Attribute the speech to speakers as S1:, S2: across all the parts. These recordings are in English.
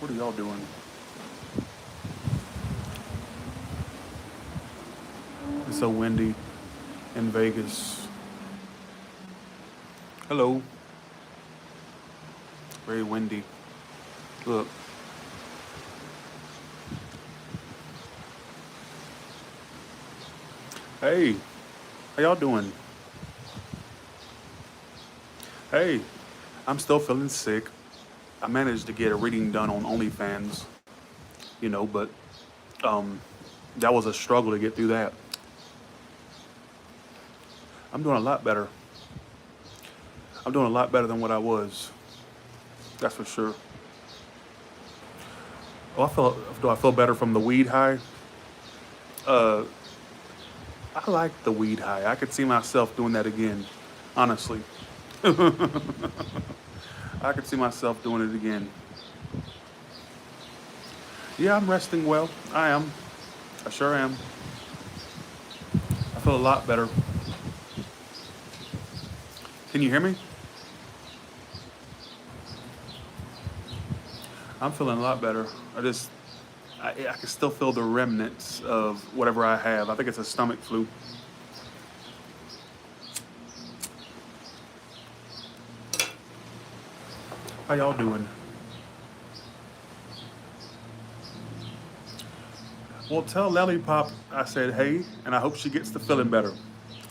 S1: What are y'all doing? It's so windy in Vegas. Hello. Very windy. Look. Hey. How y'all doing? Hey. I'm still feeling sick. I managed to get a reading done on OnlyFans, but um, that was a struggle to get through that. I'm doing a lot better. I'm doing a lot better than what I was. That's for sure. Oh, do I feel better from the weed high? Uh, I like the weed high. I could see myself doing that again. Honestly, I could see myself doing it again. Yeah, I'm resting well. I am. I sure am. I feel a lot better. Can you hear me? I'm feeling a lot better. I can still feel the remnants of whatever I have. I think it's a stomach flu. How y'all doing? Well, tell Lily Pop I said hey, and I hope she gets to feeling better.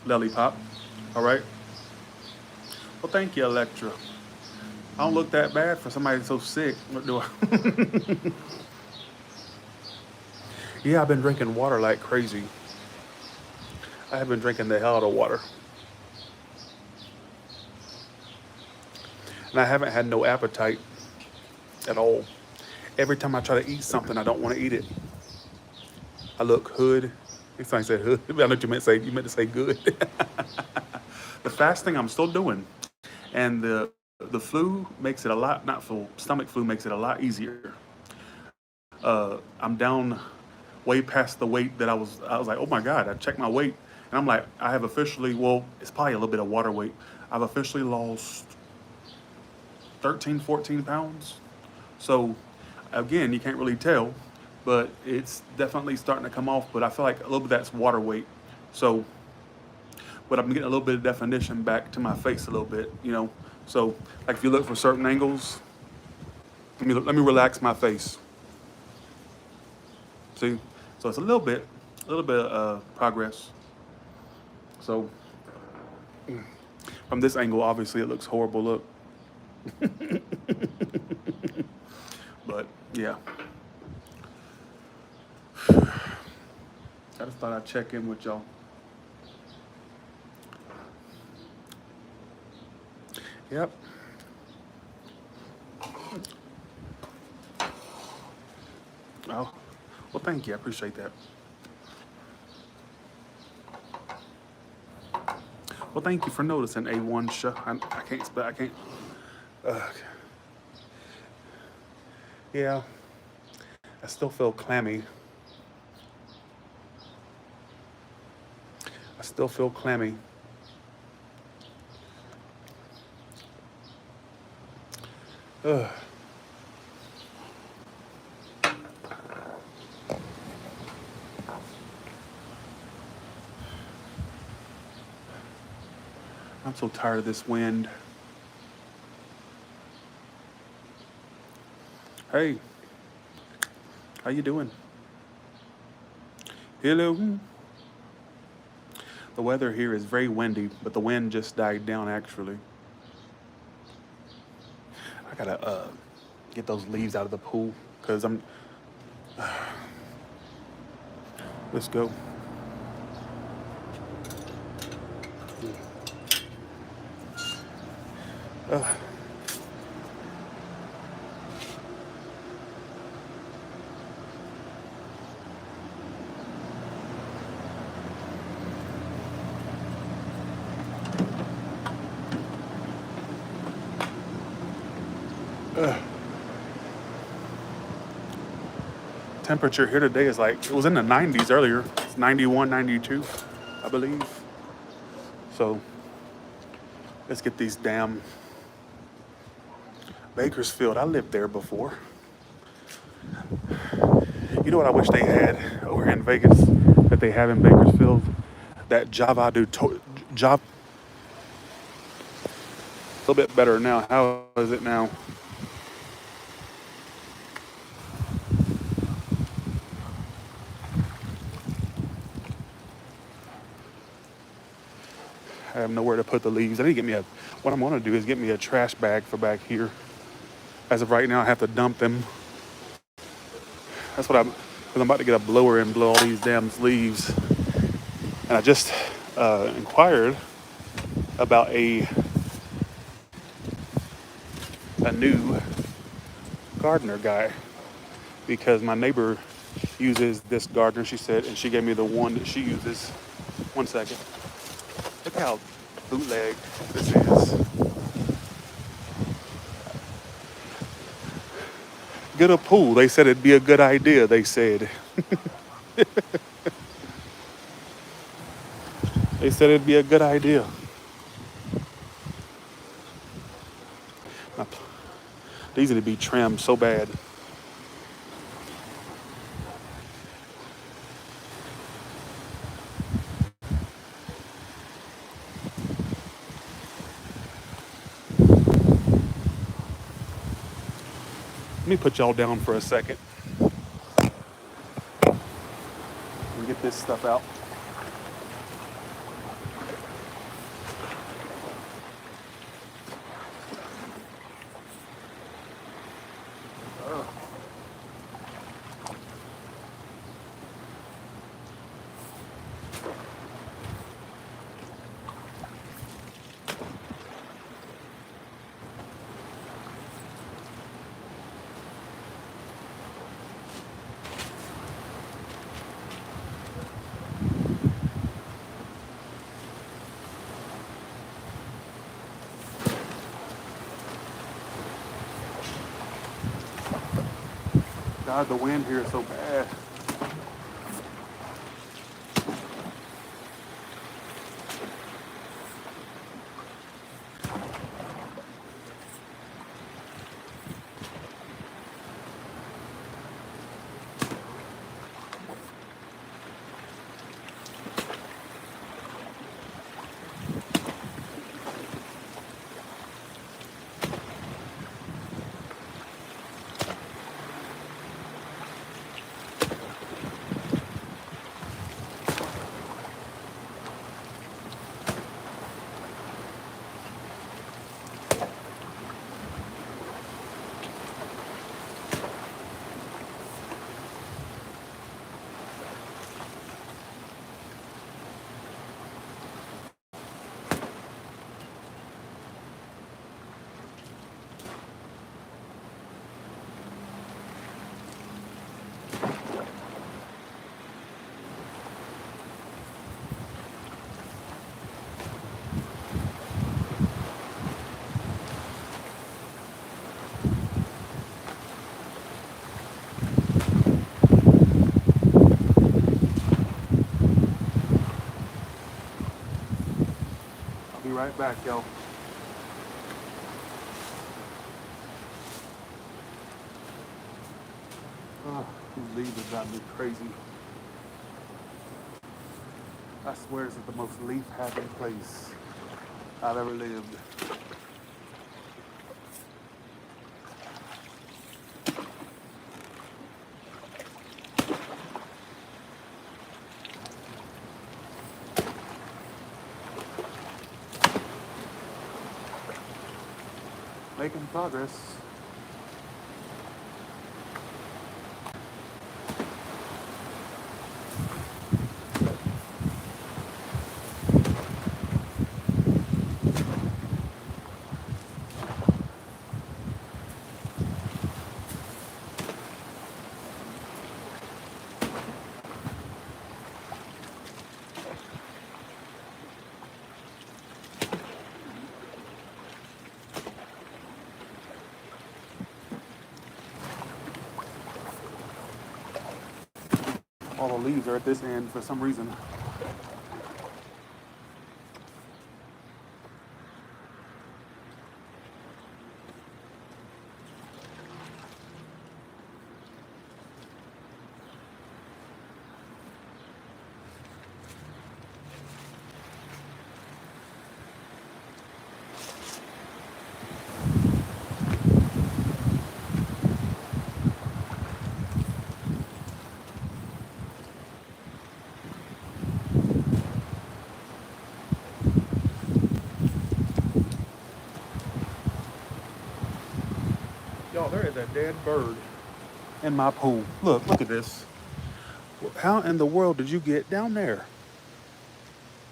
S1: Lily Pop. All right. Well, thank you, Electra. I don't look that bad for somebody so sick. What do I? Yeah, I've been drinking water like crazy. I have been drinking the hell out of water, and I haven't had no appetite at all. Every time I try to eat something, I don't want to eat it. I look hood. Next time I said hood, I know what you meant to say good. The fasting I'm still doing, and the flu makes it a lot. Not flu, stomach flu makes it a lot easier. I'm down way past the weight that I was. I was like, oh my god! I checked my weight, and I'm like, I have officially. Well, it's probably a little bit of water weight. I've officially lost 13, 14 pounds. So, again, you can't really tell, but it's definitely starting to come off. But I feel like a little bit of that's water weight. So, but I'm getting a little bit of definition back to my face a little bit. So, like if you look for certain angles, let me relax my face. See, so it's a little bit of progress. So from this angle, obviously it looks horrible. Look, but yeah, I just thought I'd check in with y'all. Yep. Oh, well, thank you. I appreciate that. Well, thank you for noticing. A1 show. I can't spell. I can't. Uh, yeah, I still feel clammy. I still feel clammy. Ugh. I'm so tired of this wind. Hey, how you doing? Hello. The weather here is very windy, but the wind just died down actually. I gotta get those leaves out of the pool because I'm. Let's go. Uh, uh, Temperature here today is like it was in the 90s earlier. It's 91, 92, I believe. So let's get these damn Bakersfield. I lived there before. know what I wish they had over in Vegas that they have in Bakersfield? That Java. A little bit better now. How is it now? I have nowhere to put the leaves. I need to get me a. What I'm gonna do is get me a trash bag for back here. As of right now, I have to dump them. That's what I'm. Because I'm about to get a blower and blow all these damn leaves. And I just inquired about a new gardener guy because my neighbor uses this gardener. She said, and she gave me the one that she uses. One second. Look how bootleg this is. Get a pool. They said it'd be a good idea. They said. They said it'd be a good idea. These need to be trimmed so bad. Let me put y'all down for a second and get this stuff out. God, the wind here is so bad. I'll be right back, y'all. Oh, these leaves have got me crazy. I swear this is the most leaf-happy place I've ever lived. Making progress. All the leaves are at this end for some reason. there is a dead bird in my pool. Look at this. How in the world did you get down there?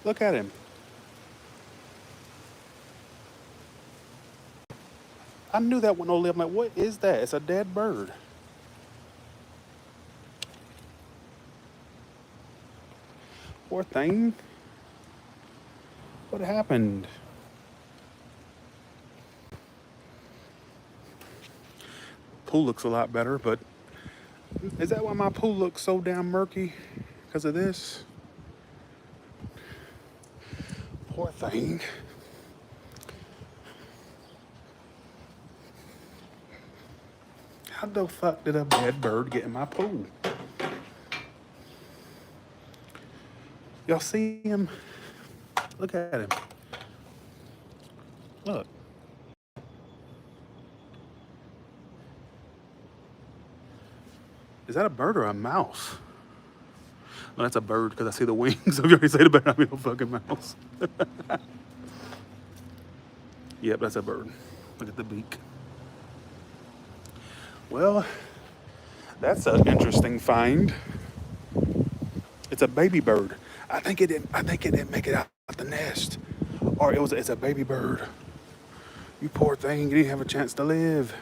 S1: Look at him. I knew that one no live. I'm like, what is that? It's a dead bird. Poor thing. What happened? Pool looks a lot better, but is that why my pool looks so damn murky? Because of this? Poor thing. How the fuck did a dead bird get in my pool? Y'all see him? Look at him. Look. Is that a bird or a mouse? No, that's a bird because I see the wings. If you already say the bird, I mean no fucking mouse. Yep, that's a bird. Look at the beak. Well, that's an interesting find. It's a baby bird. I think it didn't make it out the nest, or it's a baby bird. You poor thing, you didn't have a chance to live.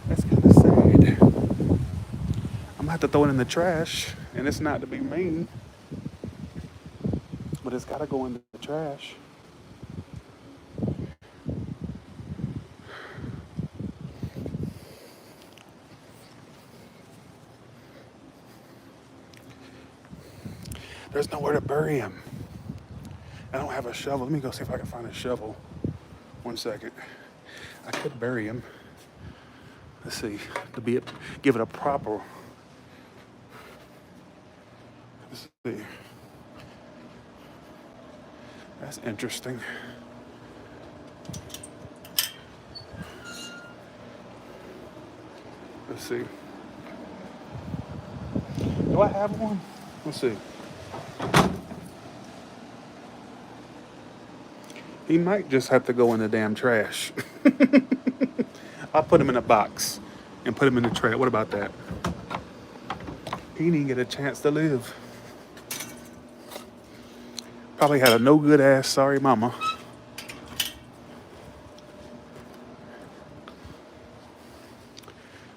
S1: That's kind of sad. I'm gonna have to throw it in the trash, and it's not to be mean, but it's gotta go in the trash. There's nowhere to bury him. I don't have a shovel. Let me go see if I can find a shovel. 1 second. I could bury him. Let's see. Give it a proper. Let's see. That's interesting. Let's see. Do I have one? Let's see. He might just have to go in the damn trash. I'll put him in a box and put him in the trash. What about that? He didn't get a chance to live. Probably had a no good ass sorry mama.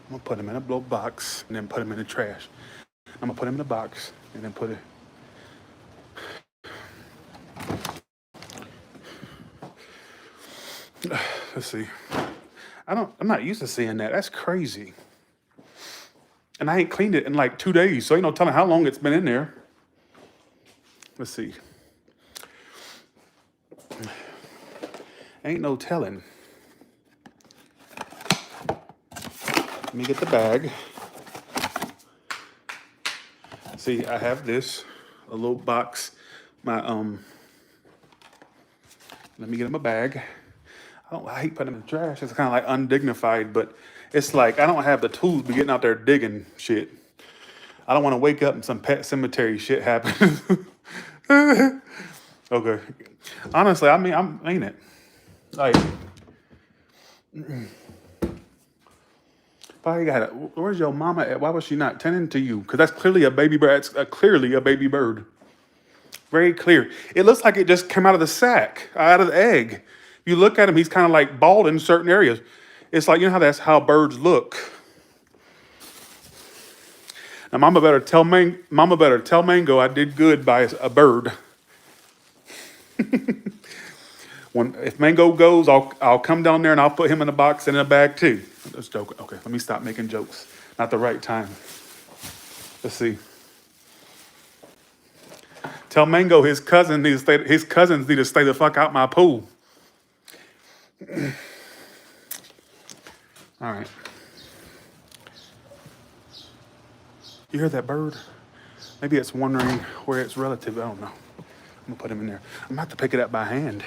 S1: I'm gonna put him in a blow box and then put him in the trash. I'm gonna put him in a box and then put it. Let's see. I'm not used to seeing that. That's crazy. And I ain't cleaned it in like 2 days, so ain't no telling how long it's been in there. Let's see. Ain't no telling. Let me get the bag. See, I have this, a little box. Let me get in my bag. I hate putting them in the trash. It's kind of like undignified, but it's like I don't have the tools to be getting out there digging shit. I don't want to wake up and some pet cemetery shit happens. Okay. Honestly, I mean it. Like, why you got it? Where's your mama at? Why was she not tending to you? Because that's clearly a baby bird. It's clearly a baby bird. Very clear. It looks like it just came out of the sack, out of the egg. You look at him, he's kind of like bald in certain areas. It's like, you know how that's how birds look. Now, Mama better tell Mango I did good by a bird. If Mango goes, I'll come down there and I'll put him in a box and in a bag too. That's joking. Okay, let me stop making jokes. Not the right time. Let's see. Tell Mango his cousins need to stay the fuck out my pool. All right. You hear that bird? Maybe it's wondering where its relative. I don't know. I'm gonna put him in there. I'm gonna have to pick it up by hand.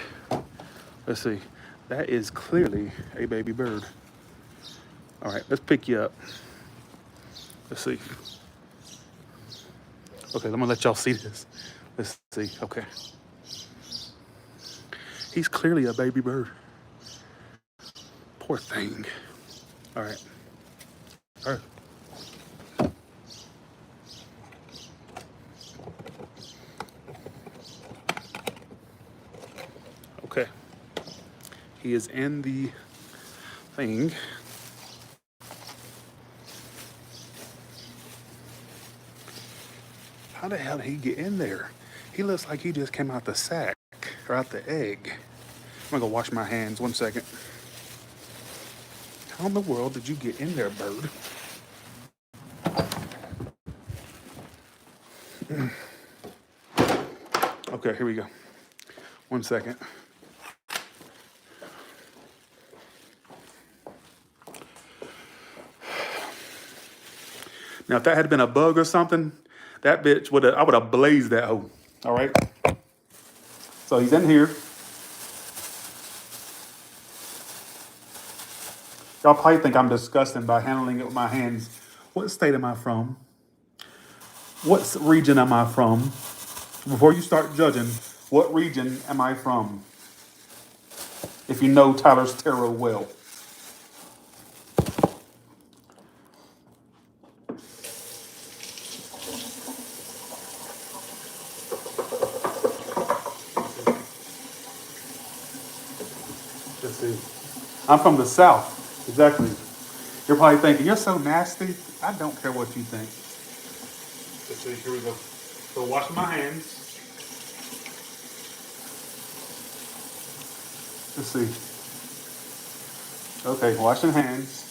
S1: Let's see. That is clearly a baby bird. All right, let's pick you up. Let's see. Okay, I'm gonna let y'all see this. Let's see. Okay. He's clearly a baby bird. Poor thing. All right. All right. Okay. He is in the thing. How the hell did he get in there? He looks like he just came out the sack or out the egg. I'm gonna go wash my hands 1 second. How in the world did you get in there, bird? Okay, here we go. 1 second. Now, if that had been a bug or something, that bitch I would have blazed that hole. All right. So he's in here. Y'all probably think I'm disgusting by handling it with my hands. What state am I from? What region am I from? Before you start judging, what region am I from? If you know Tyler's Tarot well. Let's see. I'm from the South. Exactly. You're probably thinking, you're so nasty. I don't care what you think. Let's see. Here we go. So washing my hands. Let's see. Okay, washing hands.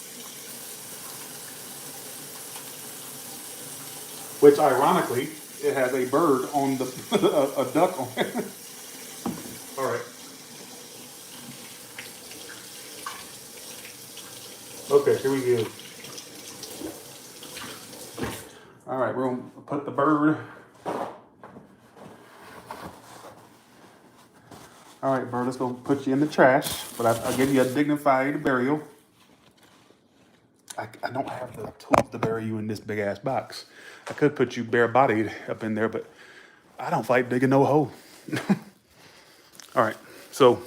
S1: Which, ironically, it has a bird on the a duck on it. All right. Okay, here we go. All right, we're gonna put the bird. All right, bird, let's go put you in the trash, but I'll give you a dignified burial. I don't have the tools to bury you in this big ass box. I could put you bare bodied up in there, but I don't fight digging no hole. All right, so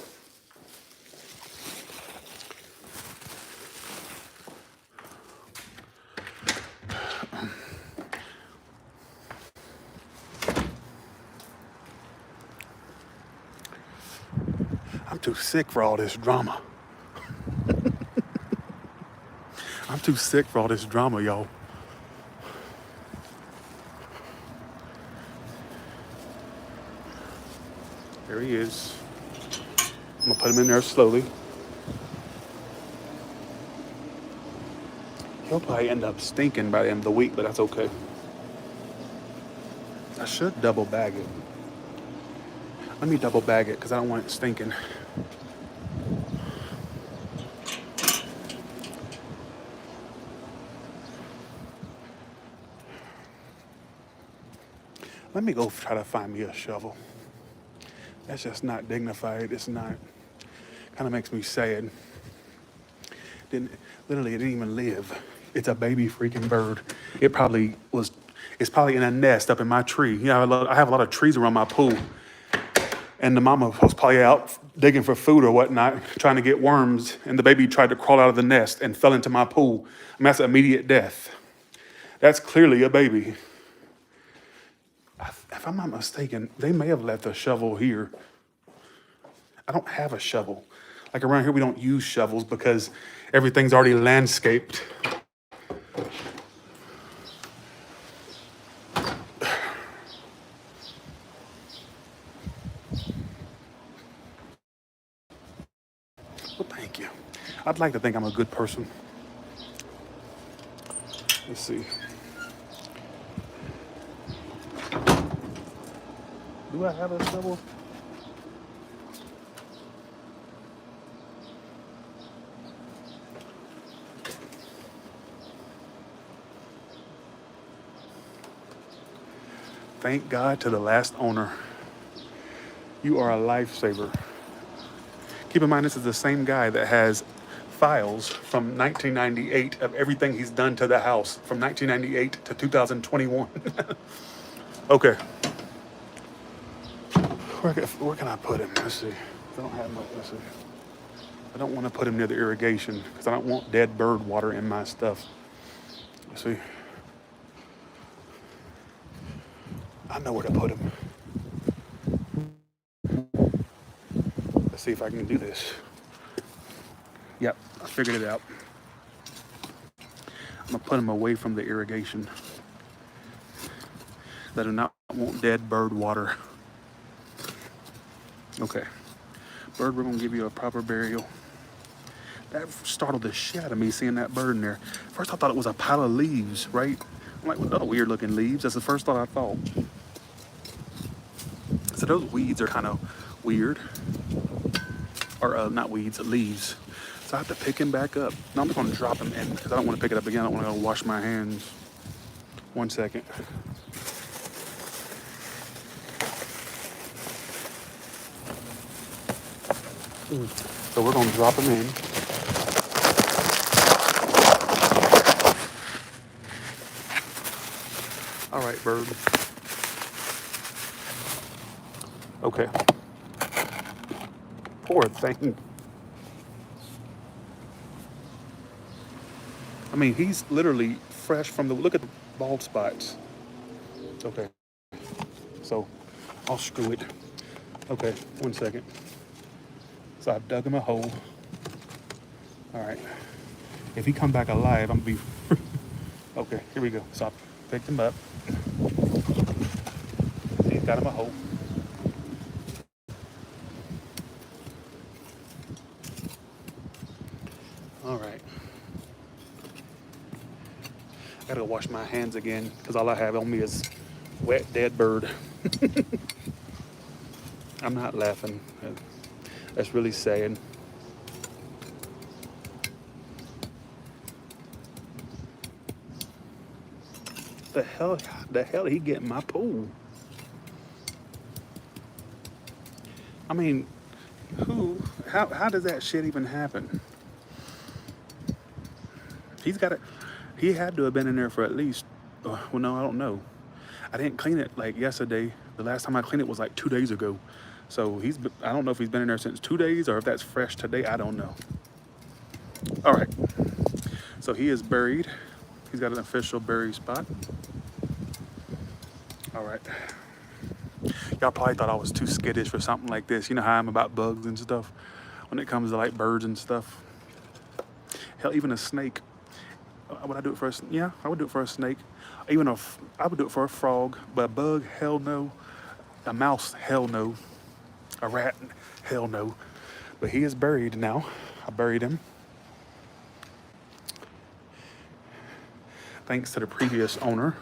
S1: I'm too sick for all this drama. I'm too sick for all this drama, y'all. There he is. I'm gonna put him in there slowly. He'll probably end up stinking by the end of the week, but that's okay. I should double bag it. Let me double bag it because I don't want it stinking. Let me go try to find me a shovel. That's just not dignified. It's not. Kind of makes me sad. Literally, it didn't even live. It's a baby freaking bird. It's probably in a nest up in my tree. You know, I have a lot of trees around my pool. And the mama was probably out digging for food or whatnot, trying to get worms. And the baby tried to crawl out of the nest and fell into my pool. I mean, that's immediate death. That's clearly a baby. If I'm not mistaken, they may have left a shovel here. I don't have a shovel. Like around here, we don't use shovels because everything's already landscaped. Well, thank you. I'd like to think I'm a good person. Let's see. Do I have a shovel? Thank God to the last owner. You are a lifesaver. Keep in mind, this is the same guy that has files from 1998 of everything he's done to the house from 1998 to 2021. Okay. Where can I put him? Let's see. I don't have much. Let's see. I don't want to put him near the irrigation because I don't want dead bird water in my stuff. Let's see. I know where to put him. Let's see if I can do this. Yep, I figured it out. I'm gonna put him away from the irrigation. That do not want dead bird water. Okay. Bird, we're gonna give you a proper burial. That startled the shit out of me seeing that bird in there. First I thought it was a pile of leaves, right? I'm like, what well, weird looking leaves? That's the first thought I thought. So those weeds are kind of weird. Or not weeds, leaves. So I have to pick him back up. Now I'm just gonna drop him in because I don't want to pick it up again. I don't want to go wash my hands. 1 second. So we're gonna drop him in. All right, bird. Okay. Poor thing. I mean, he's literally fresh from the, look at the bald spots. Okay. So I'll screw it. Okay, 1 second. So I've dug him a hole. All right. If he come back alive, I'm gonna be, okay, here we go. So I picked him up. He's got him a hole. All right. I gotta go wash my hands again because all I have on me is wet dead bird. I'm not laughing. That's really sad. The hell he get in my pool? I mean, how does that shit even happen? He had to have been in there for at least, well, no, I don't know. I didn't clean it like yesterday. The last time I cleaned it was like 2 days ago. So I don't know if he's been in there since 2 days or if that's fresh today. I don't know. All right. So he is buried. He's got an official burial spot. All right. Y'all probably thought I was too skittish for something like this. You know how I'm about bugs and stuff when it comes to like birds and stuff. Hell, even a snake. Would I do it for yeah, I would do it for a snake. I would do it for a frog, but a bug, hell no. A mouse, hell no. A rat, hell no. But he is buried now. I buried him. Thanks to the previous owner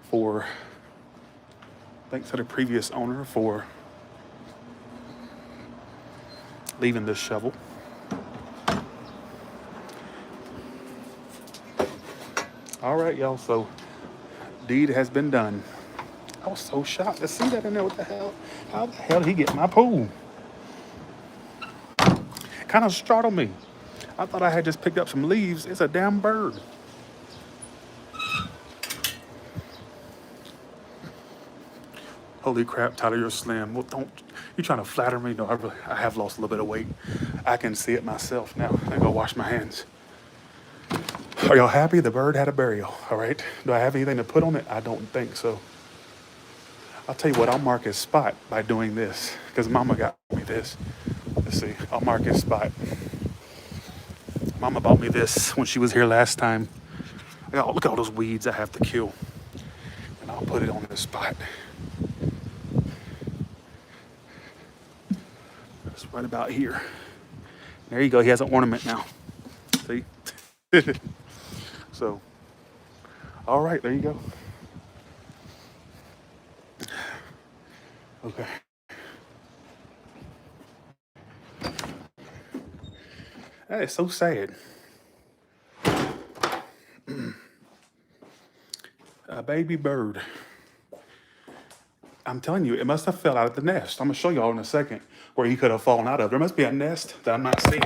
S1: for leaving this shovel. All right, y'all, so deed has been done. I was so shocked to see that in there. What the hell? How the hell did he get in my pool? Kind of startled me. I thought I had just picked up some leaves. It's a damn bird. Holy crap, Tyler, you're slim. Well, you trying to flatter me? No, I have lost a little bit of weight. I can see it myself now. I go wash my hands. Are y'all happy? The bird had a burial, all right? Do I have anything to put on it? I don't think so. I'll tell you what, I'll mark his spot by doing this because Mama got me this. Let's see, I'll mark his spot. Mama bought me this when she was here last time. Look at all those weeds I have to kill. And I'll put it on his spot. It's right about here. There you go, he has an ornament now. See? So, all right, there you go. Okay. That is so sad. A baby bird. I'm telling you, it must have fell out of the nest. I'm gonna show y'all in a second where he could have fallen out of. There must be a nest that I'm not seeing.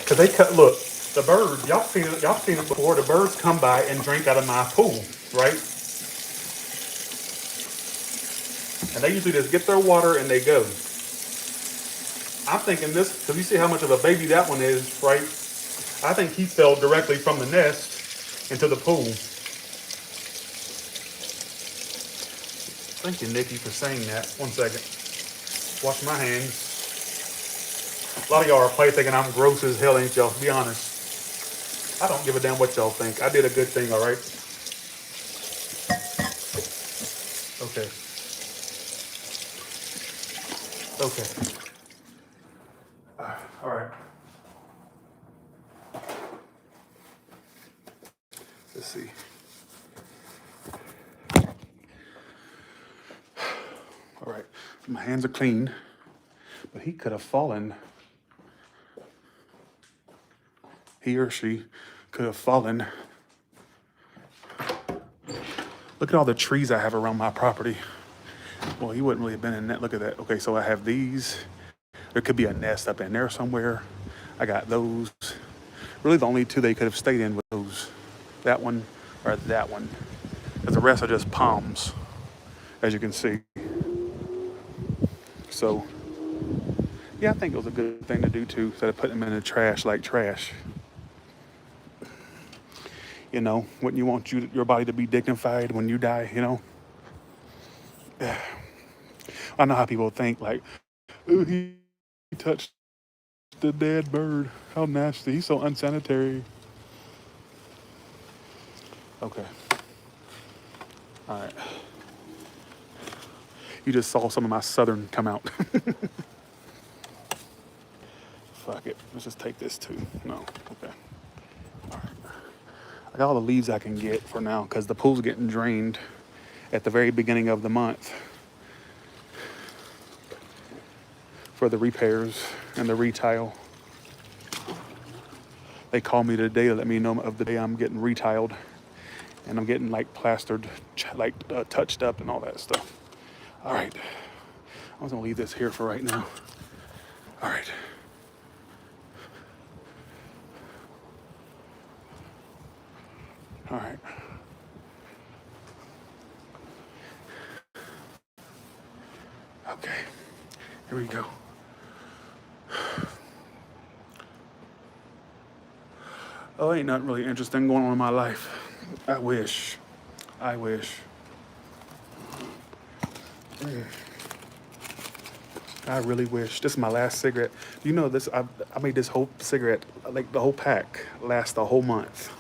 S1: Cause look, the bird, y'all seen it before. The birds come by and drink out of my pool, right? And they usually just get their water and they go. I'm thinking this, because you see how much of a baby that one is, right? I think he fell directly from the nest into the pool. Thank you, Nikki, for saying that. 1 second. Wash my hands. A lot of y'all are probably thinking I'm gross as hell, ain't y'all? Be honest. I don't give a damn what y'all think. I did a good thing, all right? Okay. Okay. All right. Let's see. All right. My hands are clean, but he could have fallen. He or she could have fallen. Look at all the trees I have around my property. Well, he wouldn't really have been in that. Look at that. Okay, so I have these. There could be a nest up in there somewhere. I got those. Really, the only two they could have stayed in were those. That one or that one. Because the rest are just palms, as you can see. So, yeah, I think it was a good thing to do too, instead of putting them in the trash like trash. You know, wouldn't you want your body to be dignified when you die, you know? I know how people think, like, ooh, he touched the dead bird. How nasty. He's so unsanitary. Okay. All right. You just saw some of my southern come out. Fuck it. Let's just take this too. No. Okay. All right. I got all the leaves I can get for now because the pool's getting drained at the very beginning of the month for the repairs and the retile. They called me today to let me know of the day I'm getting retiled, and I'm getting like plastered, like touched up and all that stuff. All right, I'm gonna leave this here for right now. All right. All right. Okay, here we go. Oh, ain't nothing really interesting going on in my life. I wish. I wish. I really wish. This is my last cigarette. You know this? I made this whole cigarette, like the whole pack, last the whole month.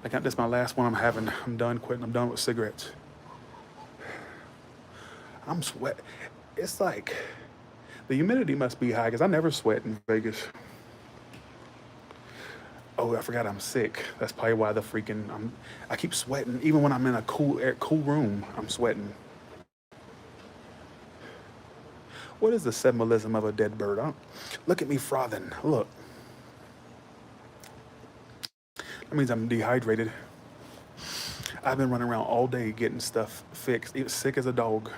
S1: Like this is my last one I'm having. I'm done quitting. I'm done with cigarettes. I'm sweat. It's like the humidity must be high because I never sweat in Vegas. Oh, I forgot I'm sick. That's probably why I keep sweating. Even when I'm in a cool room, I'm sweating. What is the symbolism of a dead bird? Look at me frothing. Look. That means I'm dehydrated. I've been running around all day getting stuff fixed. Even sick as a dog.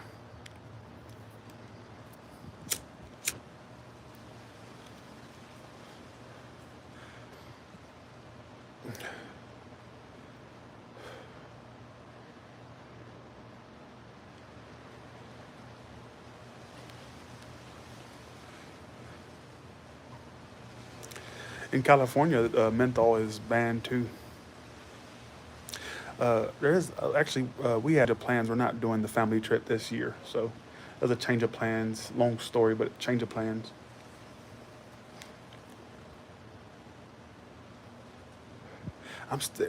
S1: In California, menthol is banned too. We had a plans. We're not doing the family trip this year, so there's a change of plans. Long story, but change of plans. I'm still,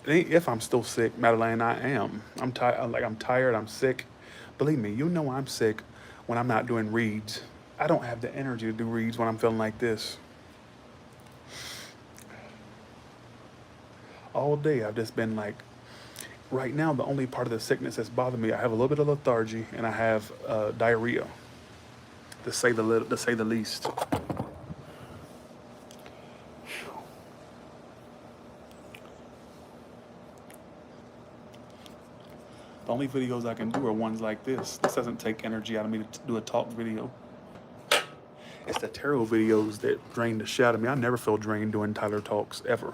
S1: if I'm still sick, Madeline, I am. I'm tired. I'm tired. I'm sick. Believe me, you know I'm sick when I'm not doing reads. I don't have the energy to do reads when I'm feeling like this. All day I've just been like, right now the only part of the sickness that's bothering me, I have a little bit of lethargy and I have diarrhea, to say the least. The only videos I can do are ones like this. This doesn't take energy out of me to do a talk video. It's the tarot videos that drain the shit out of me. I never feel drained doing Tyler Talks, ever.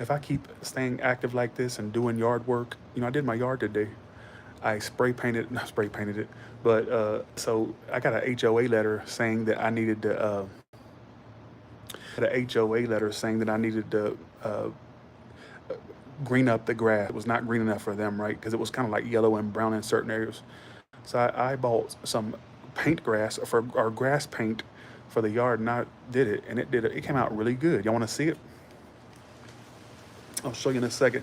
S1: if I keep staying active like this and doing yard work, I did my yard today. I not spray painted it, but so I got a HOA letter saying that I needed to, had a HOA letter saying that I needed to green up the grass. It was not green enough for them, right? Because it was kind of like yellow and brown in certain areas. So I bought some paint grass for our grass paint for the yard, and I did it, and it came out really good. Y'all want to see it? I'll show you in a second.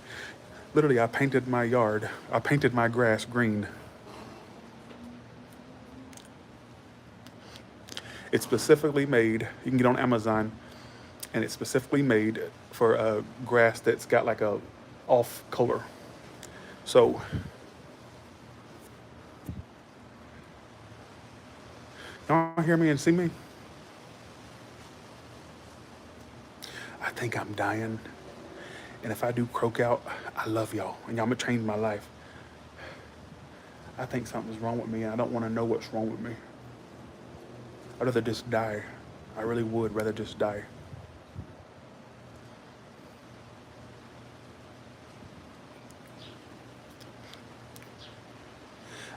S1: Literally, I painted my yard. I painted my grass green. It's specifically made. You can get on Amazon, and it's specifically made for a grass that's got like a off color. So y'all hear me and see me? I think I'm dying. And if I do croak out, I love y'all. And y'all gonna change my life. I think something's wrong with me, and I don't want to know what's wrong with me. I'd rather just die. I really would rather just die.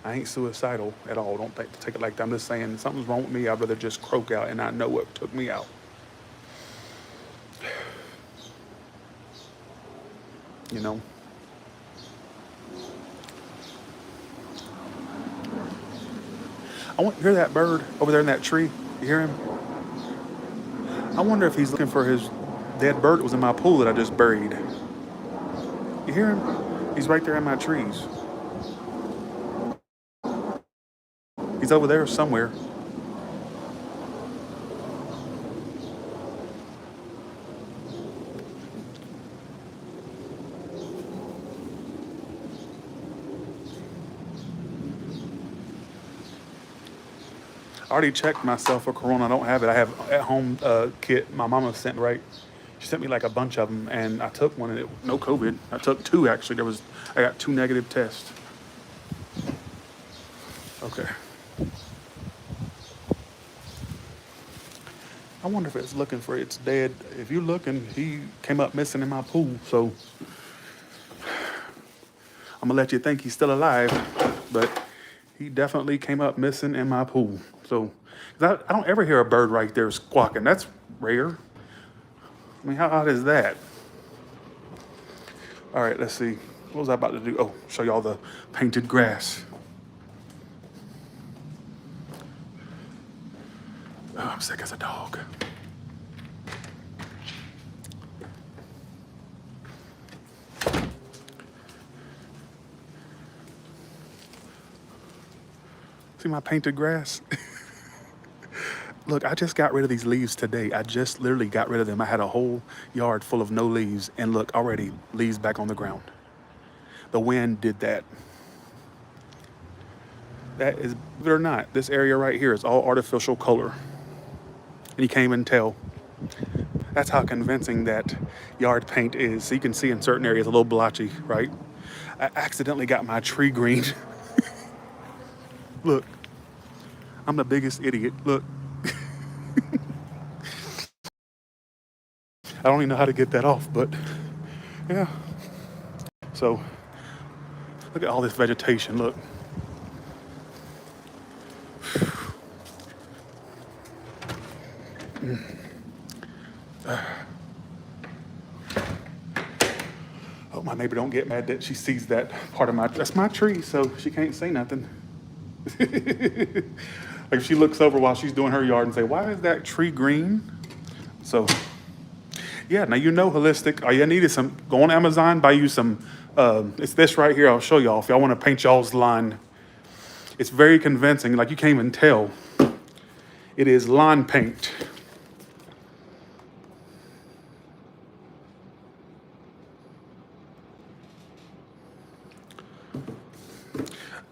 S1: I ain't suicidal at all. Don't take it like that. I'm just saying something's wrong with me. I'd rather just croak out and not know what took me out. You know? I want hear that bird over there in that tree. You hear him? I wonder if he's looking for his dead bird that was in my pool that I just buried. You hear him? He's right there in my trees. He's over there somewhere. I already checked myself for corona. I don't have it. I have at home kit my mama sent, right? She sent me like a bunch of them, and I took one, and no COVID. I took two actually. I got two negative tests. Okay. I wonder if it's looking for its dead. If you're looking, he came up missing in my pool. So I'm gonna let you think he's still alive, but he definitely came up missing in my pool. So 'cause I don't ever hear a bird right there squawking. That's rare. I mean, how odd is that? All right, let's see. What was I about to do? Oh, show y'all the painted grass. Oh, I'm sick as a dog. See my painted grass? Look, I just got rid of these leaves today. I just literally got rid of them. I had a whole yard full of no leaves, and look, already leaves back on the ground. The wind did that. That is, believe it or not, this area right here is all artificial color. And you can't even tell. That's how convincing that yard paint is. So you can see in certain areas a little blotchy, right? I accidentally got my tree green. Look, I'm the biggest idiot. Look. I don't even know how to get that off, but yeah. So look at all this vegetation. Look. Hope my neighbor don't get mad that she sees that part of that's my tree, so she can't say nothing. Like if she looks over while she's doing her yard and say, why is that tree green? So yeah, now you know holistic. All you need is go on Amazon, buy you some, it's this right here. I'll show y'all if y'all want to paint y'all's lawn. It's very convincing, like you can't even tell. It is lawn paint.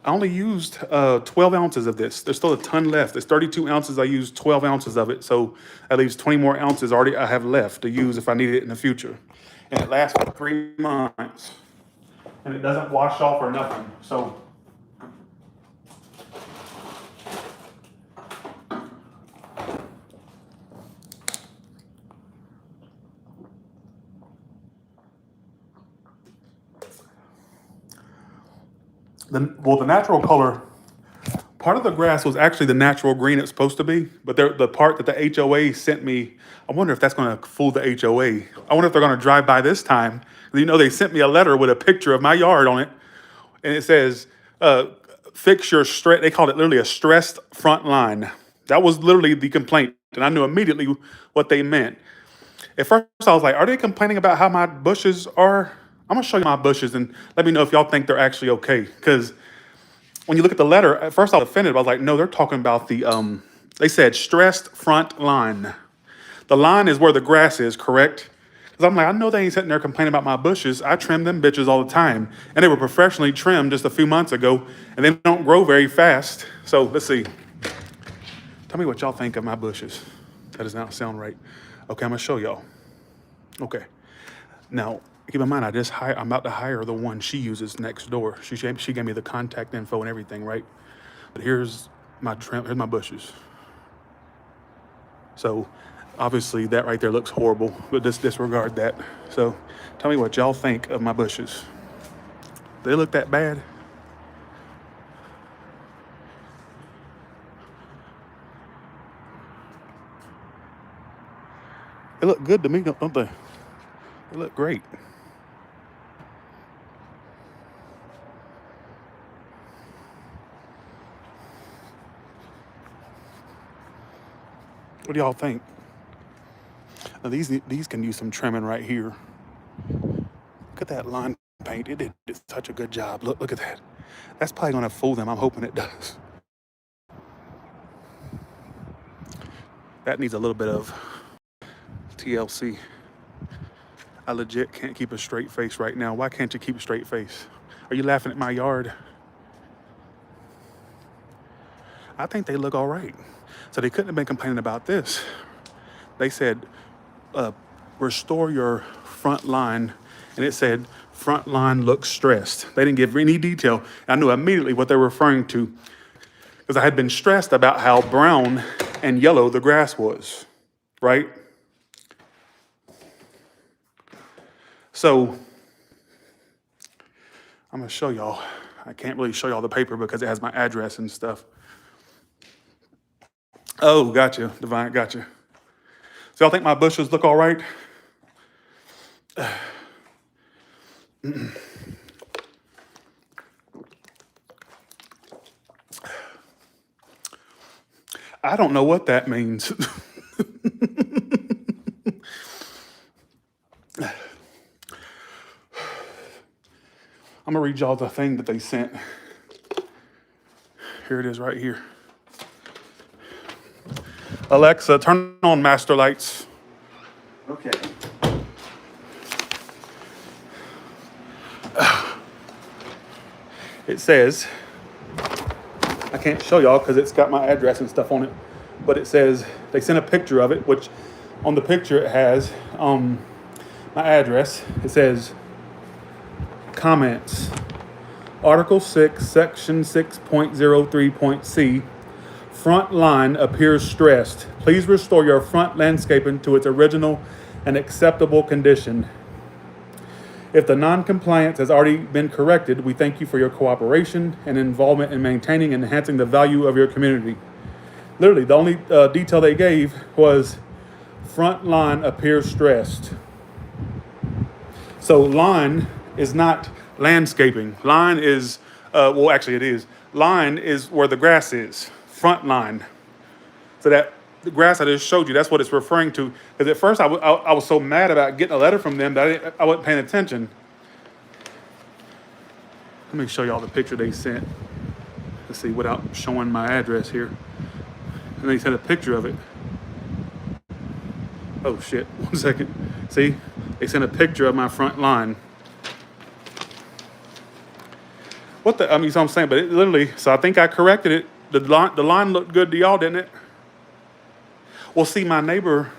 S1: I only used 12 ounces of this. There's still a ton left. There's 32 ounces. I used 12 ounces of it. So that leaves 20 more ounces already I have left to use if I need it in the future. And it lasts for 3 months. And it doesn't wash off or nothing. So The natural color, part of the grass was actually the natural green it's supposed to be, but the part that the HOA sent me, I wonder if that's going to fool the HOA. I wonder if they're going to drive by this time. You know, they sent me a letter with a picture of my yard on it, and it says, fix your stress. They called it literally a stressed front line. That was literally the complaint, and I knew immediately what they meant. At first, I was like, are they complaining about how my bushes are? I'm going to show you my bushes and let me know if y'all think they're actually okay. Because when you look at the letter, at first I was offended. I was like, no, they're talking about they said stressed front line. The line is where the grass is, correct? Because I'm like, I know they ain't sitting there complaining about my bushes. I trim them bitches all the time. And they were professionally trimmed just a few months ago, and they don't grow very fast. So let's see. Tell me what y'all think of my bushes. That does not sound right. Okay, I'm gonna show y'all. Okay. Now, keep in mind, I'm about to hire the one she uses next door. She gave me the contact info and everything, right? But here's my bushes. So obviously that right there looks horrible, but disregard that. So tell me what y'all think of my bushes. They look that bad? They look good to me, don't they? They look great. What do y'all think? Now these can use some trimming right here. Look at that line paint. It did such a good job. Look at that. That's probably gonna fool them. I'm hoping it does. That needs a little bit of TLC. I legit can't keep a straight face right now. Why can't you keep a straight face? Are you laughing at my yard? I think they look all right. So they couldn't have been complaining about this. They said, restore your front line. And it said, front line looks stressed. They didn't give any detail. I knew immediately what they were referring to because I had been stressed about how brown and yellow the grass was, right? So I'm gonna show y'all. I can't really show y'all the paper because it has my address and stuff. Oh, gotcha, Divine, gotcha. So y'all think my bushes look all right? I don't know what that means. I'm gonna read y'all the thing that they sent. Here it is right here. Alexa, turn on master lights.
S2: Okay.
S1: It says, I can't show y'all because it's got my address and stuff on it, but it says, they sent a picture of it, which on the picture it has my address. It says, comments, Article 6, Section 6.03.c, front line appears stressed. Please restore your front landscaping to its original and acceptable condition. If the non-compliance has already been corrected, we thank you for your cooperation and involvement in maintaining and enhancing the value of your community. Literally, the only detail they gave was front line appears stressed. So line is not landscaping. Line is, well, actually it is. Line is where the grass is, front line. So that the grass I just showed you, that's what it's referring to. Because at first I was so mad about getting a letter from them that I wasn't paying attention. Let me show y'all the picture they sent. Let's see, without showing my address here. And they sent a picture of it. Oh shit, 1 second. See, they sent a picture of my front line. What the, I mean, so I'm saying, but it literally, so I think I corrected it. The line looked good to y'all, didn't it? Well, see, my neighbor,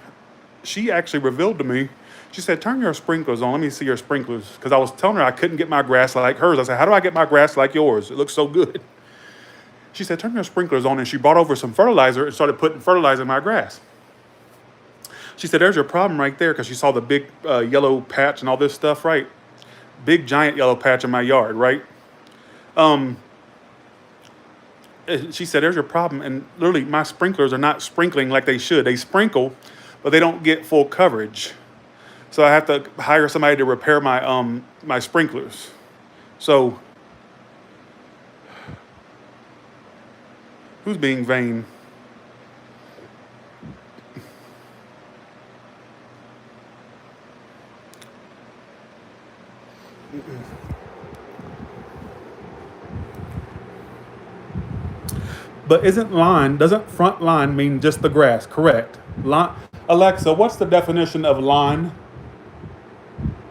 S1: she actually revealed to me, she said, turn your sprinklers on. Let me see your sprinklers. Because I was telling her I couldn't get my grass like hers. I said, how do I get my grass like yours? It looks so good. She said, turn your sprinklers on. And she brought over some fertilizer and started putting fertilizer in my grass. She said, there's your problem right there. Because she saw the big yellow patch and all this stuff, right? Big giant yellow patch in my yard, right? Um, she said, "There's your problem." And literally, my sprinklers are not sprinkling like they should. They sprinkle, but they don't get full coverage. So I have to hire somebody to repair my sprinklers. So who's being vain? But isn't line, doesn't front line mean just the grass? Correct. Line, Alexa, what's the definition of line?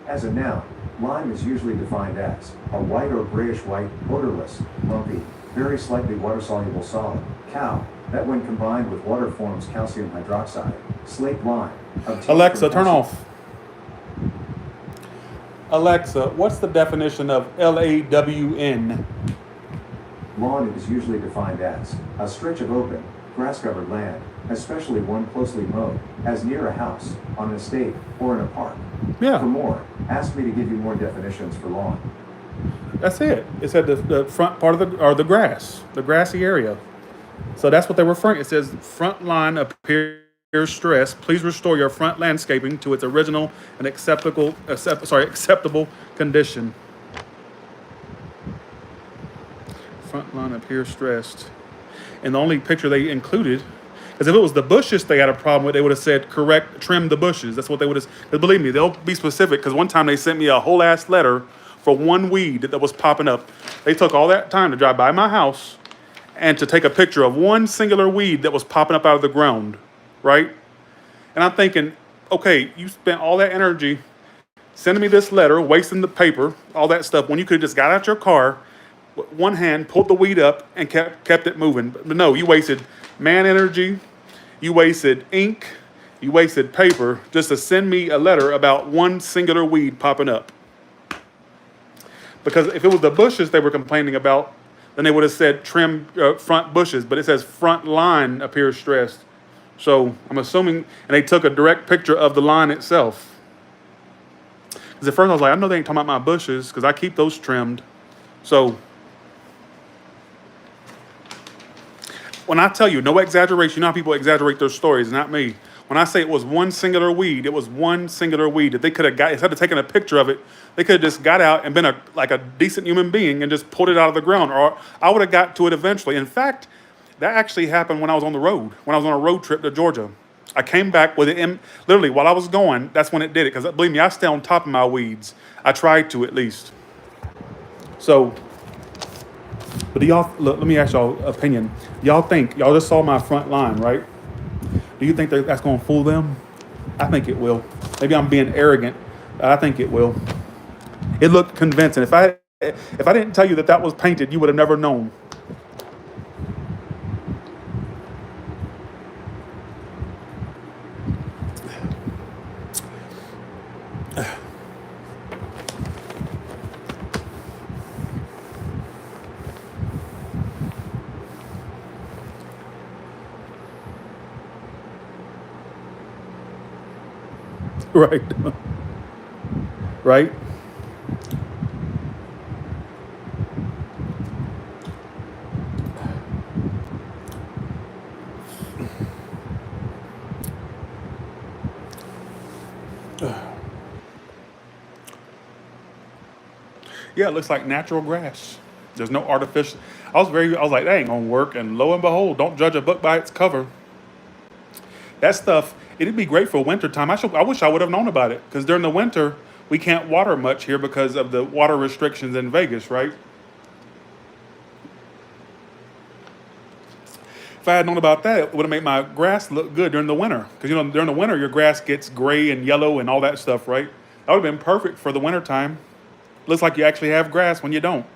S2: As a noun, lime is usually defined as a white or grayish-white, odorless, lumpy, very slightly water-soluble solid, cow, that when combined with water forms calcium hydroxide, slate lime.
S1: Alexa, turn off. Alexa, what's the definition of LAWN?
S2: Lawn is usually defined as a stretch of open, grass-covered land, especially one closely mowed, as near a house, on an estate, or in a park. For
S1: Yeah,
S2: more, ask me to give you more definitions for lawn.
S1: that's it. It said the front part of the grass, the grassy area. So that's what they were referring. It says front line appears stressed. Please restore your front landscaping to its original and acceptable condition. Front line appears stressed. And the only picture they included, because if it was the bushes they had a problem with, they would have said correct, trim the bushes. That's what they would have. Because believe me, they'll be specific. Because one time they sent me a whole ass letter for one weed that was popping up. They took all that time to drive by my house and to take a picture of one singular weed that was popping up out of the ground, right? And I'm thinking, okay, you spent all that energy sending me this letter, wasting the paper, all that stuff, when you could have just got out your car, with one hand, pulled the weed up, and kept it moving. But no, you wasted man energy, you wasted ink, you wasted paper just to send me a letter about one singular weed popping up. Because if it was the bushes they were complaining about, then they would have said trim front bushes, but it says front line appears stressed. So I'm assuming, and they took a direct picture of the line itself. Because at first I was like, I know they ain't talking about my bushes, because I keep those trimmed. So when I tell you, no exaggeration, you know how people exaggerate their stories, not me. When I say it was one singular weed, it was one singular weed. If they could have got, instead of taking a picture of it, they could have just got out and been like a decent human being and just pulled it out of the ground. Or I would have got to it eventually. In fact, that actually happened when I was on the road, when I was on a road trip to Georgia. I came back with it, literally while I was going, that's when it did it. Because believe me, I stay on top of my weeds. I tried to at least. So, but do y'all, look, let me ask y'all opinion. Y'all think, y'all just saw my front line, right? Do you think that's going to fool them? I think it will. Maybe I'm being arrogant. I think it will. It looked convincing. If I didn't tell you that that was painted, you would have never known. Right. Right. Yeah, it looks like natural grass. There's no artificial. I was like, that ain't gonna work. And lo and behold, don't judge a book by its cover. That stuff, it'd be great for winter time. I wish I would have known about it because during the winter we can't water much here because of the water restrictions in Vegas, right? If I had known about that, it would have made my grass look good during the winter. Because during the winter your grass gets gray and yellow and all that stuff, right? That would have been perfect for the winter time. Looks like you actually have grass when you don't.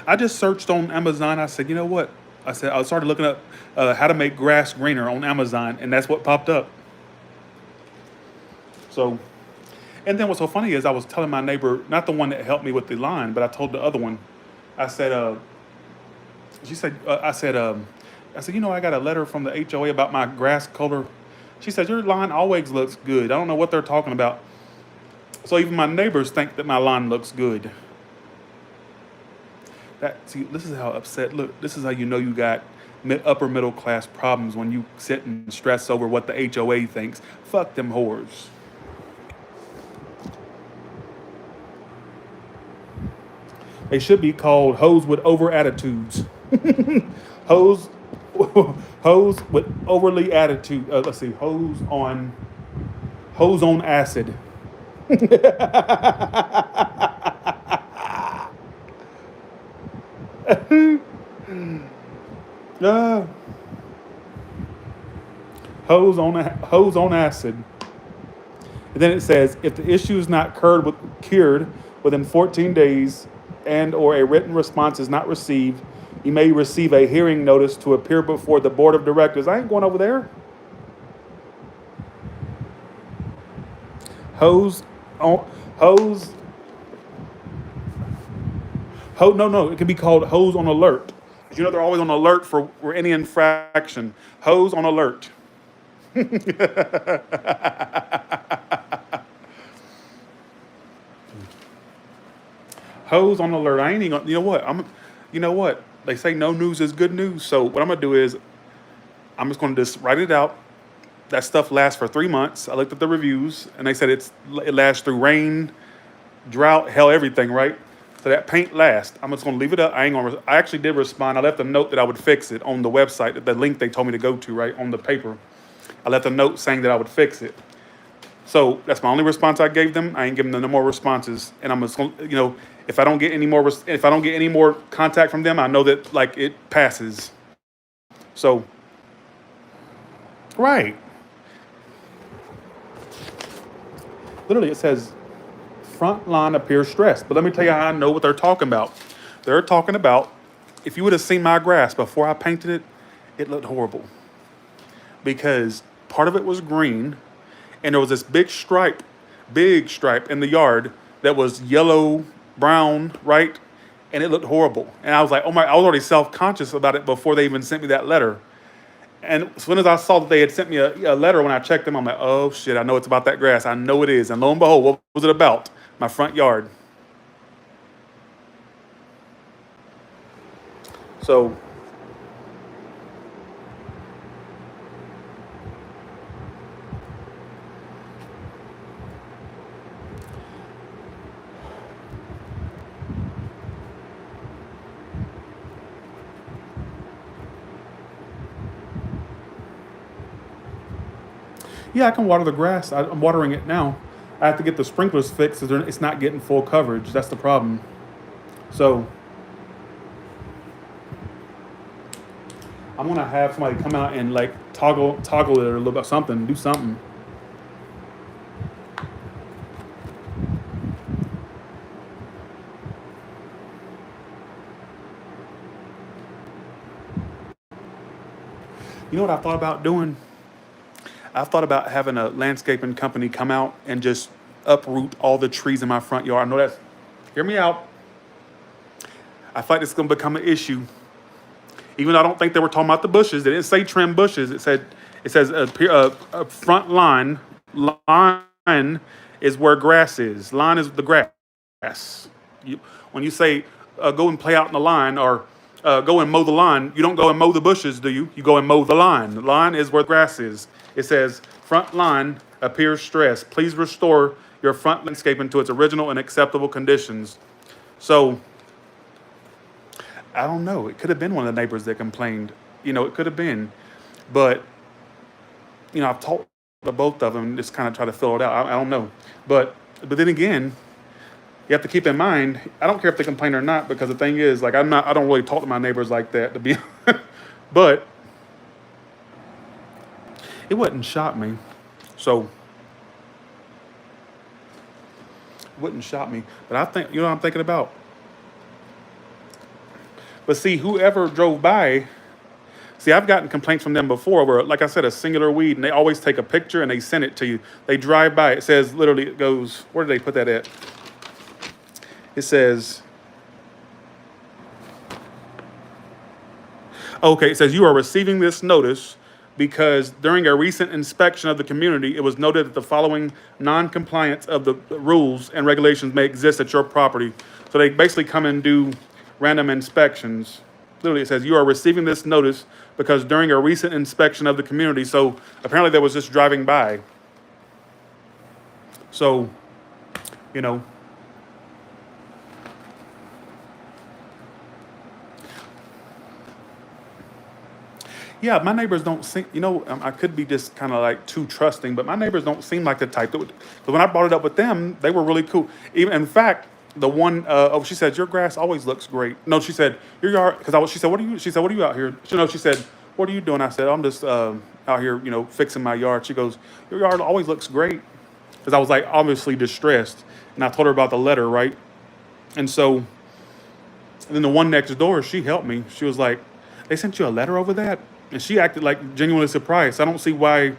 S1: I just searched on Amazon. I said, you know what? I started looking up how to make grass greener on Amazon, and that's what popped up. So, and then what's so funny is I was telling my neighbor, not the one that helped me with the line, but I told the other one. I said, she said, I said, I got a letter from the HOA about my grass color. She said, your line always looks good. I don't know what they're talking about. So even my neighbors think that my lawn looks good. See, this is how upset. Look, this is how you know you got upper middle class problems when you sit and stress over what the HOA thinks. Fuck them whores. They should be called hoes with over attitudes. hoes, hoes with overly attitude. Let's see, hoes on acid. Uh, hose on acid. And then it says, if the issue is not cured within 14 days and or a written response is not received, you may receive a hearing notice to appear before the board of directors. I ain't going over there. Hose on hose. No, it can be called hose on alert. You know they're always on alert for any infraction. Hose on alert. Hose on alert. I ain't even. You know what? You know what? They say no news is good news. So what I'm gonna do is, I'm just gonna just write it out. That stuff lasts for 3 months. I looked at the reviews, and they said it lasts through rain, drought, hell, everything, right? So that paint lasts. I'm just gonna leave it up. I actually did respond. I left a note that I would fix it on the website, the link they told me to go to, right on the paper. I left a note saying that I would fix it. So that's my only response I gave them. I ain't giving them no more responses, and I'm just gonna, if I don't get any more contact from them, I know that like it passes. So, right. Literally, it says front lawn appears stressed. But let me tell you how I know what they're talking about. They're talking about, if you would have seen my grass before I painted it, it looked horrible. Because part of it was green, and there was this big stripe in the yard that was yellow, brown, right? And it looked horrible. And I was like, oh my, I was already self-conscious about it before they even sent me that letter. And as soon as I saw that they had sent me a letter, when I checked them, I'm like, oh shit, I know it's about that grass. I know it is. And lo and behold, what was it about? My front yard. So, yeah, I can water the grass. I'm watering it now. I have to get the sprinklers fixed because it's not getting full coverage. That's the problem. So I'm gonna have somebody come out and like toggle it a little bit, something, do something. You know what I thought about doing? I thought about having a landscaping company come out and just uproot all the trees in my front yard. I know that's, hear me out. I feel like it's gonna become an issue. Even though I don't think they were talking about the bushes. They didn't say trim bushes. It says a front line. Line is where grass is. Line is the grass. When you say go and play out in the line, or go and mow the lawn, you don't go and mow the bushes, do you? You go and mow the line. The line is where the grass is. It says front line appears stressed. Please restore your front landscaping to its original and acceptable conditions. So I don't know. It could have been one of the neighbors that complained. It could have been. But, I've talked to both of them and just kind of try to fill it out. I don't know. But then again, you have to keep in mind, I don't care if they complain or not, because the thing is, like, I don't really talk to my neighbors like that, to be but it wouldn't shock me. So it wouldn't shock me. But I think, what I'm thinking about? But see, whoever drove by, I've gotten complaints from them before where, like I said, a singular weed, and they always take a picture and they send it to you. They drive by. It says, literally, it goes, where did they put that at? It says, okay, it says, you are receiving this notice because during a recent inspection of the community, it was noted that the following non-compliance of the rules and regulations may exist at your property. So they basically come and do random inspections. Literally, it says you are receiving this notice because during a recent inspection of the community. So apparently, there was just driving by. So, you know, yeah, my neighbors don't seem, I could be just kind of like too trusting, but my neighbors don't seem like the type that would, because when I brought it up with them, they were really cool. Even, in fact, the one, she said, your grass always looks great. No, she said, your yard, she said, what are you out here? She said, what are you doing? I said, I'm just out here, fixing my yard. She goes, your yard always looks great. Because I was like, obviously distressed. And I told her about the letter, right? And so, and then the one next door, she helped me. She was like, they sent you a letter over that? And she acted like genuinely surprised. I don't see why.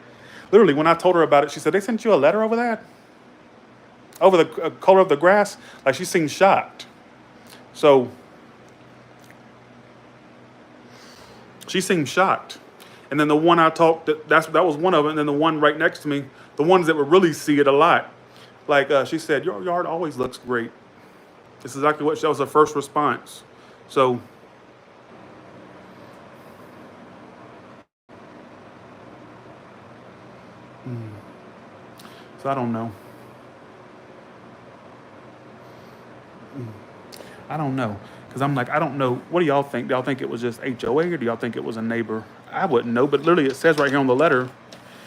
S1: Literally, when I told her about it, she said, they sent you a letter over that? Over the color of the grass? Like, she seemed shocked. So, she seemed shocked. And then the one I talked, that was one of them. And then the one right next to me, the ones that would really see it a lot. Like, she said, your yard always looks great. This is exactly that was her first response. So, I don't know. I don't know. Because I'm like, I don't know. What do y'all think? Do y'all think it was just HOA or do y'all think it was a neighbor? I wouldn't know, but literally it says right here on the letter.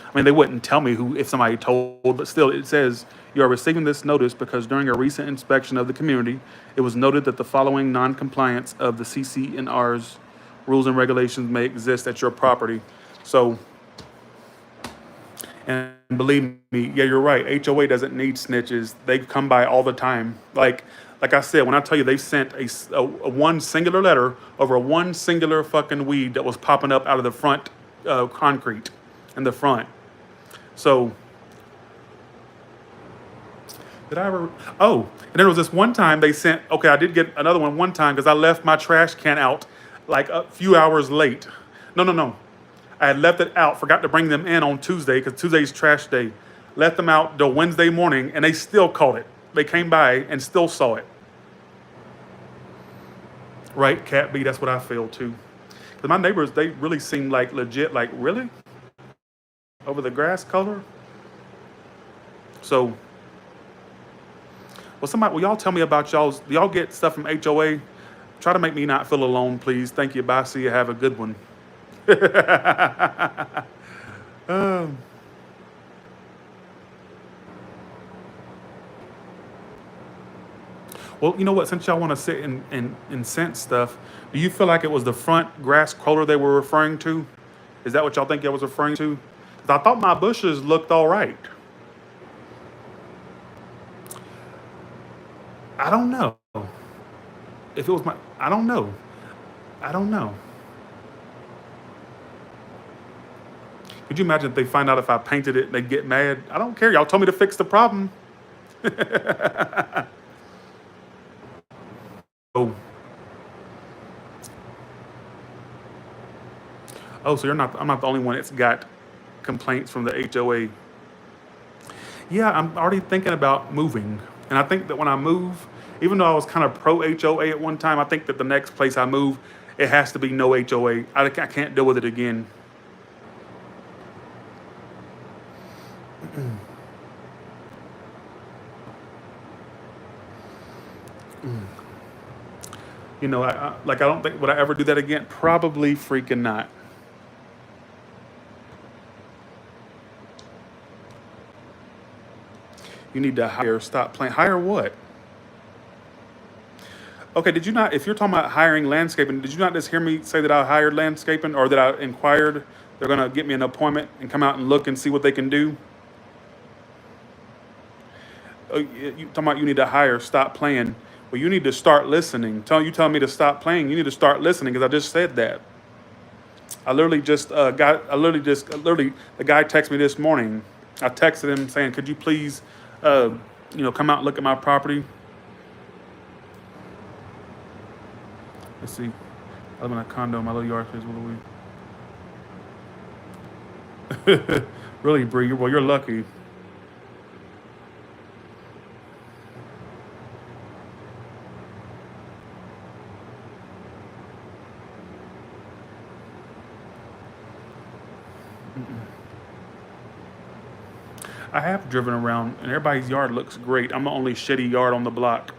S1: I mean, they wouldn't tell me who, if somebody told, but still it says, you are receiving this notice because during a recent inspection of the community, it was noted that the following non-compliance of the CCNR's rules and regulations may exist at your property. So, and believe me, yeah, you're right. HOA doesn't need snitches. They come by all the time. Like I said, when I tell you they sent a one singular letter over one singular fucking weed that was popping up out of the front concrete in the front. So, did I ever? Oh, and there was this one time they sent, okay, I did get another one time because I left my trash can out like a few hours late. No. I had left it out, forgot to bring them in on Tuesday because Tuesday's trash day. Left them out till Wednesday morning and they still caught it. They came by and still saw it. Right, Cat B, that's what I feel too. Because my neighbors, they really seem like legit, like, really? Over the grass color? So, will y'all tell me about y'all's, do y'all get stuff from HOA? Try to make me not feel alone, please. Thank you, bye, see you, have a good one. um, well, you know what? Since y'all want to sit and sense stuff, do you feel like it was the front grass color they were referring to? Is that what y'all think I was referring to? 'Cause I thought my bushes looked all right. I don't know. If it was I don't know. I don't know. Could you imagine if they find out if I painted it and they get mad? I don't care. Y'all told me to fix the problem. Oh, so I'm not the only one that's got complaints from the HOA. Yeah, I'm already thinking about moving. And I think that when I move, even though I was kind of pro HOA at one time, I think that the next place I move, it has to be no HOA. I can't deal with it again. I don't think, would I ever do that again? Probably freaking not. You need to stop playing. Hire what? Okay, did you not, if you're talking about hiring landscaping, did you not just hear me say that I hired landscaping or that I inquired? They're going to get me an appointment and come out and look and see what they can do? Oh, you talking about you need to hire, stop playing. Well, you need to start listening. You telling me to stop playing, you need to start listening because I just said that. I literally the guy texted me this morning. I texted him saying, could you please, come out and look at my property? Let's see. I live in a condo. My little yard space. What do we? Really, Bree, well, you're lucky. I have driven around, and everybody's yard looks great. I'm the only shitty yard on the block.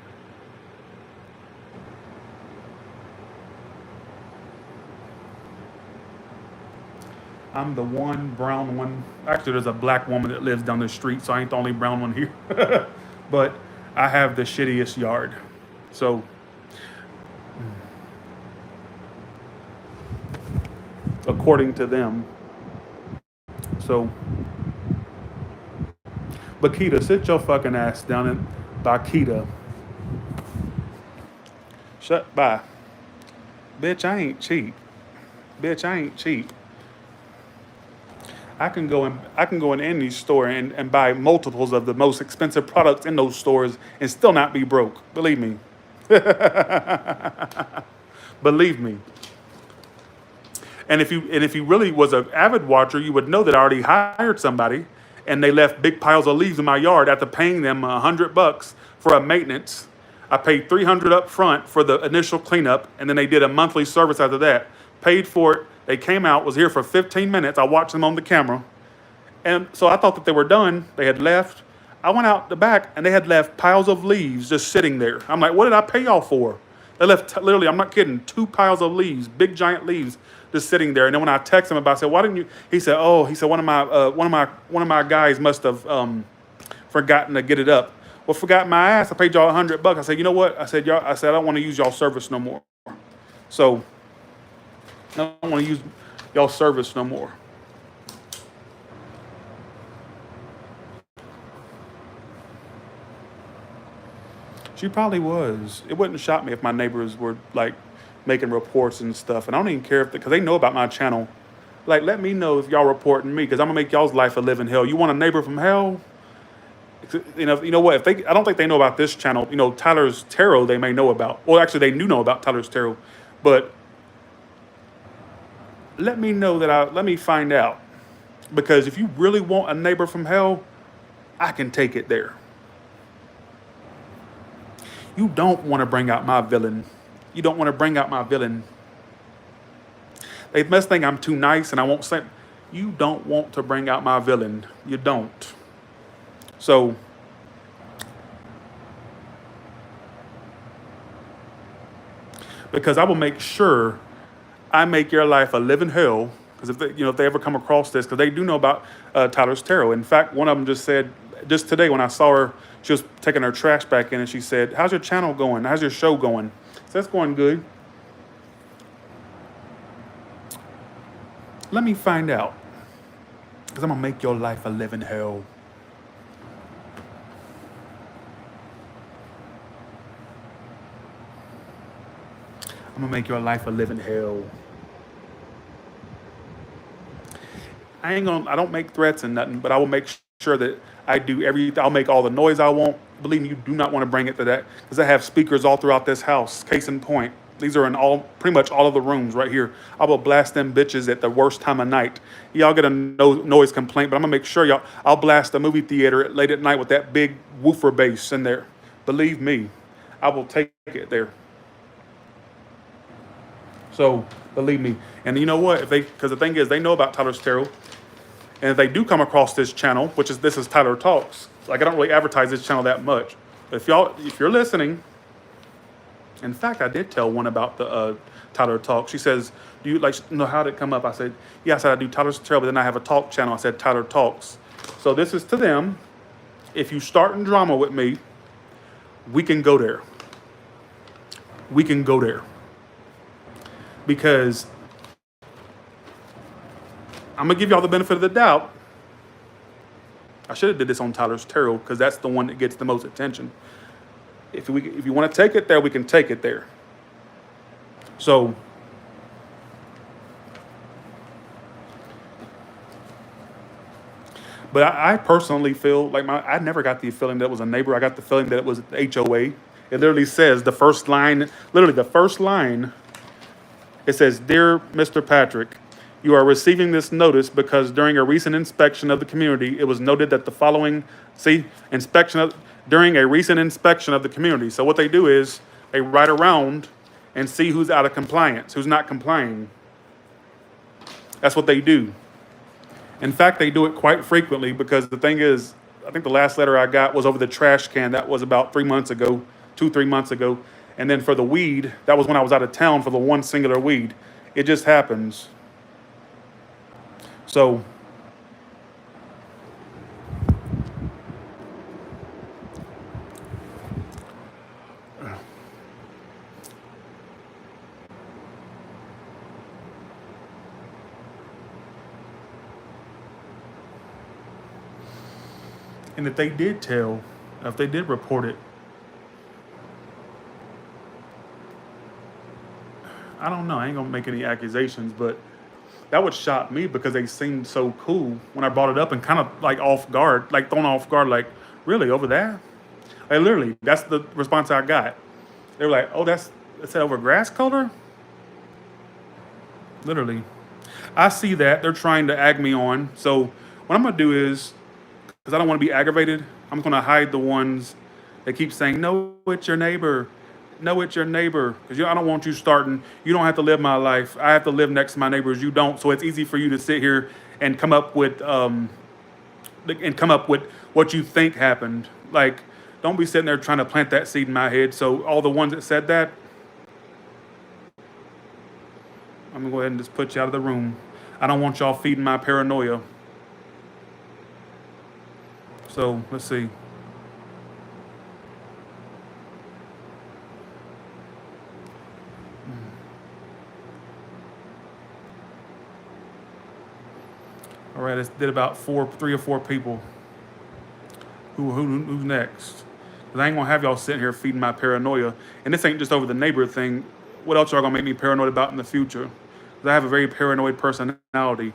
S1: I'm the one brown one. Actually, there's a black woman that lives down the street, so I ain't the only brown one here. But I have the shittiest yard. So, according to them. So, Bakita, sit your fucking ass down in Bakita. Shut by. Bitch, I ain't cheap. Bitch, I ain't cheap. I can go in any store and buy multiples of the most expensive products in those stores and still not be broke. Believe me. Believe me. And if you really was an avid watcher, you would know that I already hired somebody, and they left big piles of leaves in my yard after paying them $100 for a maintenance. I paid 300 up front for the initial cleanup, and then they did a monthly service after that. Paid for it. They came out, was here for 15 minutes. I watched them on the camera, and so I thought that they were done. They had left. I went out the back, and they had left piles of leaves just sitting there. I'm like, what did I pay y'all for? They left literally, I'm not kidding, two piles of leaves, big giant leaves, just sitting there. And then when I texted him about, I said, "Why didn't you?" He said, one of my guys must have forgotten to get it up. Well, forgot my ass. I paid y'all $100. I said, you know what? I said, I don't want to use y'all service no more. So I don't want to use y'all service no more. She probably was. It wouldn't shock me if my neighbors were like making reports and stuff. And I don't even care if, because they know about my channel. Like, let me know if y'all reporting me, because I'm gonna make y'all's life a living hell. You want a neighbor from hell? You know what? If they, I don't think they know about this channel. Tyler's Tarot, they may know about. Well, actually, they do know about Tyler's Tarot, but let me know let me find out, because if you really want a neighbor from hell, I can take it there. You don't want to bring out my villain. You don't want to bring out my villain. They must think I'm too nice and I won't say. You don't want to bring out my villain. You don't. So, because I will make sure I make your life a living hell. Because if they ever come across this, because they do know about Tyler's Tarot. In fact, one of them just said, just today when I saw her, she was taking her trash back in, and she said, "How's your channel going? How's your show going?" So that's going good. Let me find out, because I'm gonna make your life a living hell. I'm gonna make your life a living hell. I don't make threats and nothing, but I will make sure that I do everything. I'll make all the noise I want. Believe me, you do not want to bring it to that, because I have speakers all throughout this house. Case in point, these are in pretty much all of the rooms right here. I will blast them bitches at the worst time of night. Y'all get a noise complaint, but I'm gonna make sure I'll blast the movie theater late at night with that big woofer bass in there. Believe me, I will take it there. So believe me, and you know what? Because the thing is, they know about Tyler's Tarot. And if they do come across this channel, this is Tyler Talks. Like, I don't really advertise this channel that much. But if you're listening, in fact, I did tell one about the Tyler Talk. She says, "Do you know how did it come up?" I said, "Yeah." I said, "I do Tyler's Tarot, but then I have a talk channel." I said, "Tyler Talks." So this is to them. If you start in drama with me, we can go there. We can go there, because I'm gonna give y'all the benefit of the doubt. I should have did this on Tyler's Tarot, because that's the one that gets the most attention. If you want to take it there, we can take it there. So, but I personally feel like I never got the feeling that it was a neighbor. I got the feeling that it was HOA. It literally says the first line. Literally the first line. It says, "Dear Mr. Patrick, You are receiving this notice because during a recent inspection of the community, it was noted that the following, see, during a recent inspection of the community. So what they do is they ride around and see who's out of compliance, who's not complying. That's what they do. In fact, they do it quite frequently because the thing is, I think the last letter I got was over the trash can. That was about 3 months ago, 3 months ago. And then for the weed, that was when I was out of town for the one singular weed. It just happens. So, and if they did tell, if they did report it, I don't know. I ain't gonna make any accusations, but that would shock me because they seemed so cool when I brought it up and kind of like off guard, like thrown off guard, like, really, over there? Like, literally, that's the response I got. They were like, oh, that's over grass color? Literally. I see that. They're trying to egg me on. So what I'm going to do is, because I don't want to be aggravated, I'm going to hide the ones that keep saying, no, it's your neighbor. No, it's your neighbor. Because I don't want you starting. You don't have to live my life. I have to live next to my neighbors. You don't. So it's easy for you to sit here and come up with what you think happened. Like, don't be sitting there trying to plant that seed in my head. So all the ones that said that, I'm going to go ahead and just put you out of the room. I don't want y'all feeding my paranoia. So let's see. All right, it did about 3 or 4 people. Who's next? Because I ain't gonna have y'all sitting here feeding my paranoia. And this ain't just over the neighbor thing. What else y'all gonna make me paranoid about in the future? Because I have a very paranoid personality.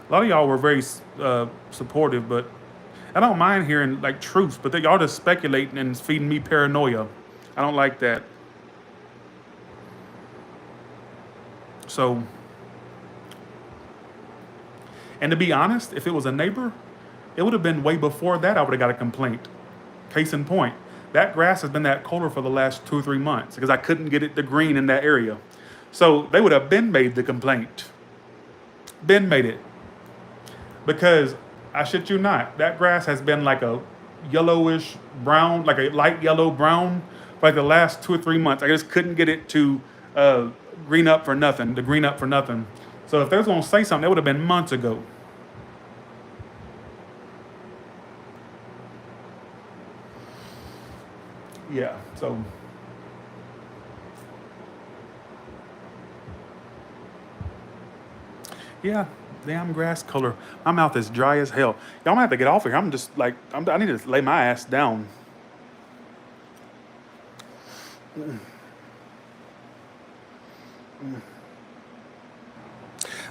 S1: A lot of y'all were very supportive, but I don't mind hearing like truths, but y'all just speculating and feeding me paranoia. I don't like that. So, and to be honest, if it was a neighbor, it would have been way before that I would have got a complaint. Case in point, that grass has been that color for the last 2 or 3 months because I couldn't get it to green in that area. So they would have been made the complaint. Been made it. Because I shit you not, that grass has been like a yellowish brown, like a light yellow brown for like the last 2 or 3 months. I just couldn't get it to green up for nothing, So if they was gonna say something, it would have been months ago. Yeah, so yeah, damn grass color. My mouth is dry as hell. Y'all might have to get off of here. I'm just like, I need to lay my ass down.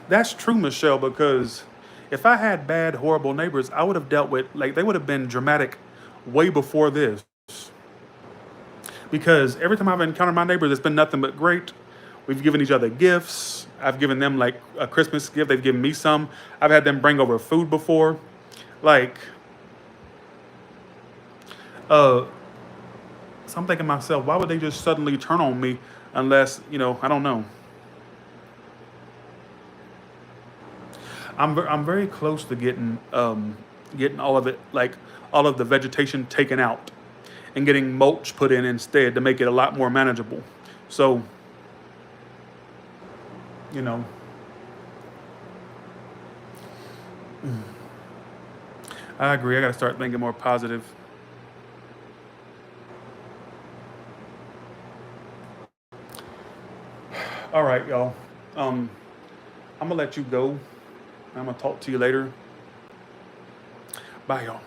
S1: That's true, Michelle, because if I had bad, horrible neighbors, I would have dealt with, like, they would have been dramatic way before this. Because every time I've encountered my neighbors, it's been nothing but great. We've given each other gifts. I've given them like a Christmas gift. They've given me some. I've had them bring over food before. Like, so I'm thinking to myself, why would they just suddenly turn on me unless, I don't know. I'm very close to getting all of it, like all of the vegetation taken out and getting mulch put in instead to make it a lot more manageable. So, I agree. I got to start thinking more positive. All right, y'all. I'm gonna let you go. I'm gonna talk to you later. Bye, y'all.